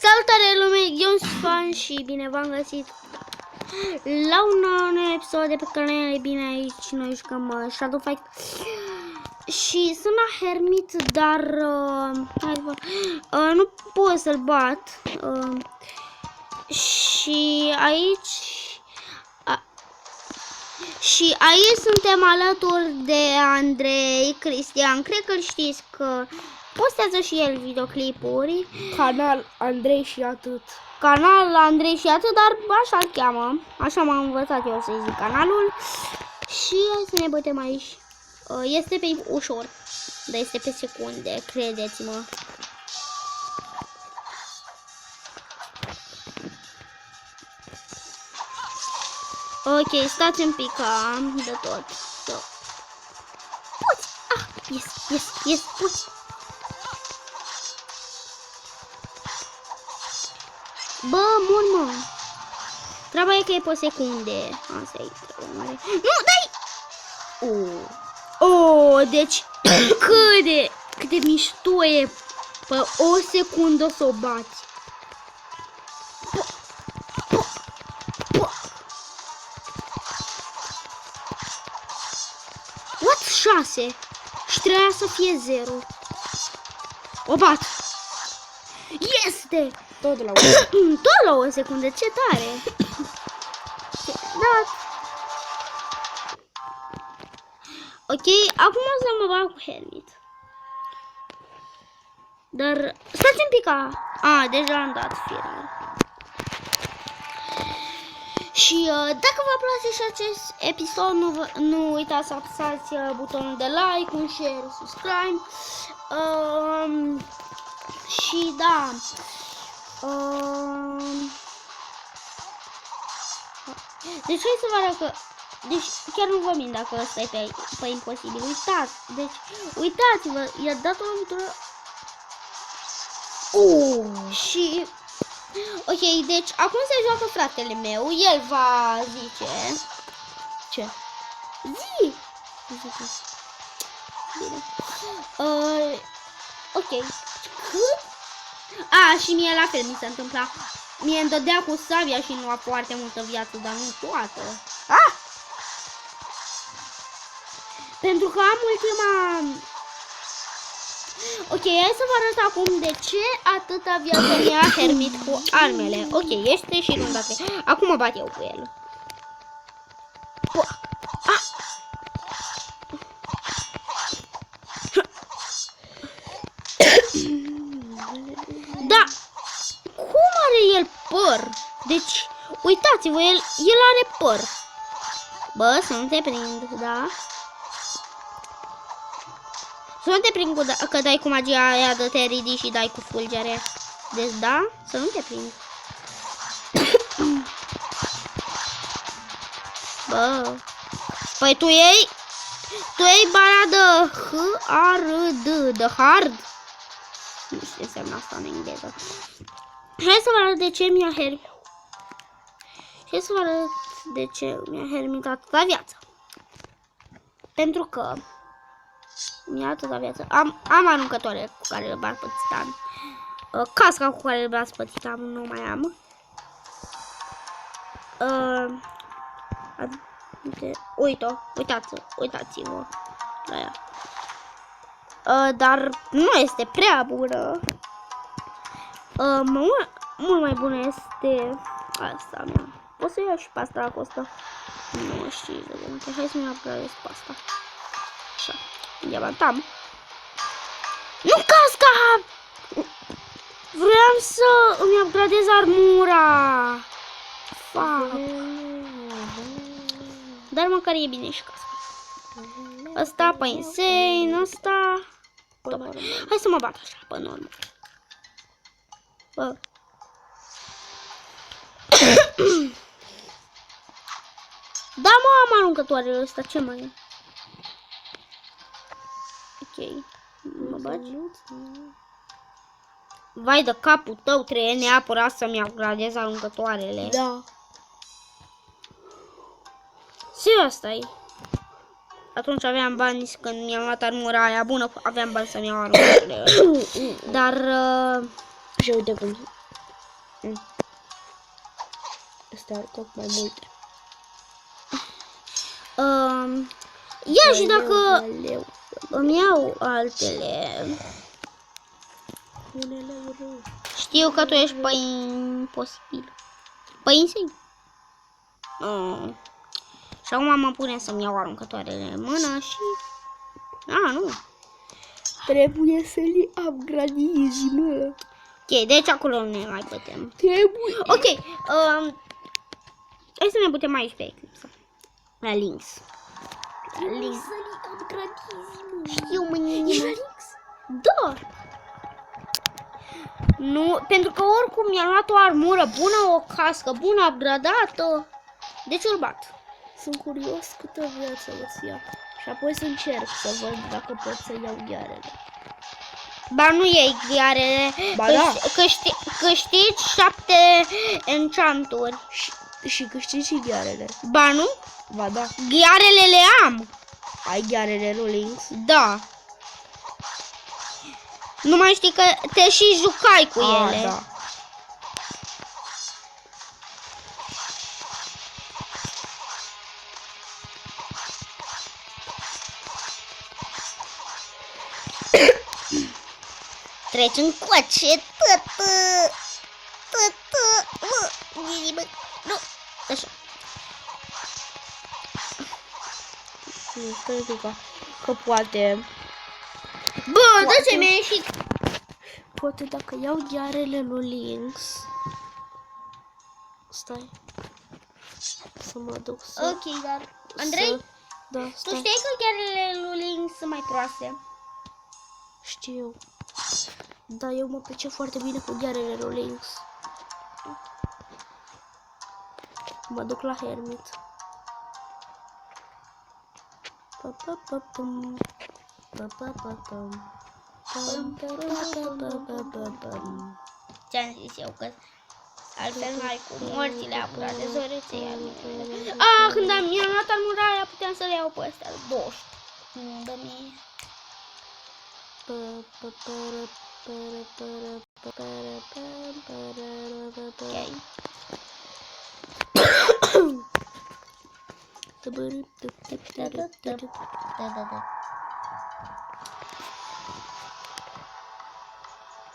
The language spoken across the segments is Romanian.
Salutare lume, eu sunt Fan și bine v-am găsit la un nou episod de pe canal. Bine, aici noi jucăm Shadow Fight și sunt la Hermit, dar nu pot să-l bat. Și aici suntem alături de Andrei Cristian. Cred că-l știți, că postează și el videoclipuri. Canal Andrei și atât. Canal Andrei și atât, dar așa-l cheamă. Așa m-am învățat eu să zic canalul. Și hai să ne bătem aici. Este pe ușor, dar este pe secunde, credeți-mă. Ok, stați un pic, am de tot. So. Poți! Ah, yes, poți! Bă, mor. Treaba e că e pe secunde. Asta e treaba mare. Nu, dai! Deci cât de mișto e. Pe o secundă să o bați. What? 6? Și trebuia să fie 0. O bat. Este! Tot la Tot la o secundă, ce tare! Da. Ok, acum o să mă bag cu Hermit. Dar stați un pic. Deja am dat firar. Și dacă vă place și acest episod, nu uitați să apăsați butonul de like, un share, subscribe. Și da. Deci hai să vă arăt că... Deci chiar nu vă mint dacă ăsta e pe imposibil. Uitați, deci uitați-vă, i-a dat o lovitură. Și... Ok, deci acum se joacă fratele meu, el va zice... Ce? Zi! Bine. Ok. Cât? Și mie la fel mi se întâmpla. Mie îmi dădea cu sabia și nu a foarte multă viață, dar nu toată. Pentru că am ultima... Ok, hai să vă arăt acum de ce atâta viață mi-a Hermit cu armele. Ok, este și runda 3. Acum mă bat eu cu el. Da! Cum are el păr? Deci, uitați-vă, el are păr. Bă, să nu te prind, da? Să nu te prind că dai cu magia aia de te ridici și dai cu fulgere. Deci, da? Să nu te prind. Bă. Păi tu iei bara de H-A-R-D, de hard. Nu știu ce înseamnă asta în engleză. Hai să vă arăt de ce mi-a Hermit atâta viață. Pentru că mi-a atâta viață. Am aruncătoare cu care le bat pe titan. Casca cu care le bat pe titan nu mai am. Uitați-vă la ea. Dar nu este prea bună. Mult mai bună este asta mea. Pot să iau și pe asta la costă 95 de minute. Hai să-mi upgradez pe asta. Așa. Diamantam. Nu casca! Vreau să îmi upgradez armura. Fuck. Dar măcar e bine și casca. Asta pe insane, asta... Hai să mă bat așa, pe normal. Bă. Da, mă, am aruncătoarele ăsta, ce mai e? Ok. Mă bagi? Vai de capul tău, trebuie neapărat să-mi upgradez aruncătoarele. Da. Serios, asta e. Atunci aveam bani, când mi-am luat armura aia bună, aveam bani să-mi iau armurele. Dar... Și uite cum Astea au tot mai multe. Ia și dacă Aleu. îmi iau altele. Unele rău. Știu că tu ești imposibil. Insane. Și acum mă pune să-mi iau aruncătoarele în mână și... nu. Trebuie să le upgradezi, mă. Ok, deci acolo nu ne mai putem. Trebuie. Ok, hai să ne putem aici pe Eclipse. La Lynx. Trebuie să le upgradezi, mă. Știu, mă, Ești la Lynx? Da. Nu, pentru că oricum mi-am luat o armură bună, o cască bună, upgradată. Deci urbat. Sunt curios câtă viață îți ia. Și apoi să încerc să văd dacă pot să iau ghearele. Ba nu iei ghearele, Ba da. câștigi 7 enchanturi. Și câștigi și ghearele. Ba nu? Ba da. Ghearele le am. Ai ghearele lui Lynx? Da. Nu mai știi că te și jucai cu ele. Da. Treci în coace, nu, așa. Nu știu că poate. Bă, de ce mi-a ieșit? Poate dacă iau ghearele lui Lynx. Stai. Să mă duc să... Ok, dar... Andrei, Da, tu stai. știi că ghearele lui Lynx sunt mai proaste? Știu. Da, eu mă pricep foarte bine cu ghearele lui Lynx. Mă duc la Hermit. Pa-pa-pa-pum. Pa-pa-pa-pum. Pam-pa-pa-pa-pa-pa-pam. Ce-am zis eu, că altfel n-ai cu morțile apurate, zorețe iar mine. Când mi-am luat armura aia, puteam să le iau pe astea, 20. Nu, dă mie. Ok.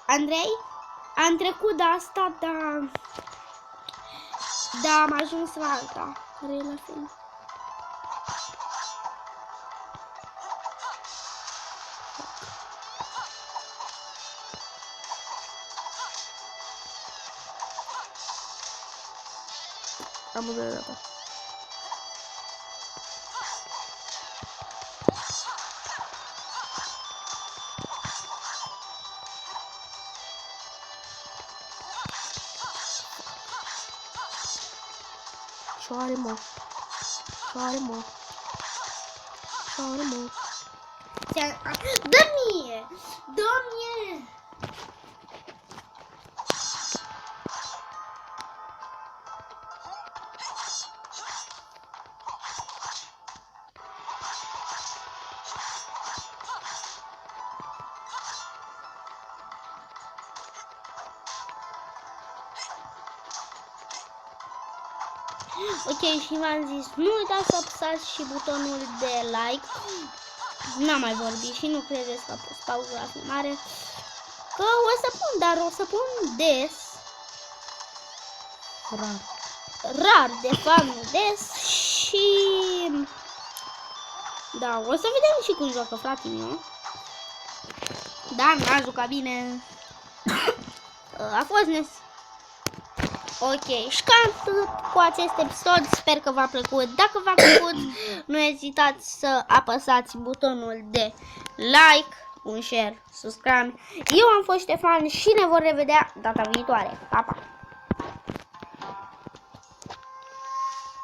Andrei? Am trecut de asta, dar am ajuns la alta, care e la fel. Am udată. Șoare, mă. Șoare, mă. Șoare, mă. Dă mie! Dă mie! Ok, și v-am zis, nu uitați să apăsați și butonul de like. N-am mai vorbit și nu credeți că a pus pauză la filmare. Că o să pun, dar o să pun des. Rar, de fapt, nu des. Și... da, o să vedem și cum joacă fratele meu. Da, n-a jucat bine. A fost ok, și cam atât cu acest episod, sper că v-a plăcut. Dacă v-a plăcut, nu ezitați să apăsați butonul de like, un share, subscribe. Eu am fost Ștefan și ne vom revedea data viitoare. Pa, pa!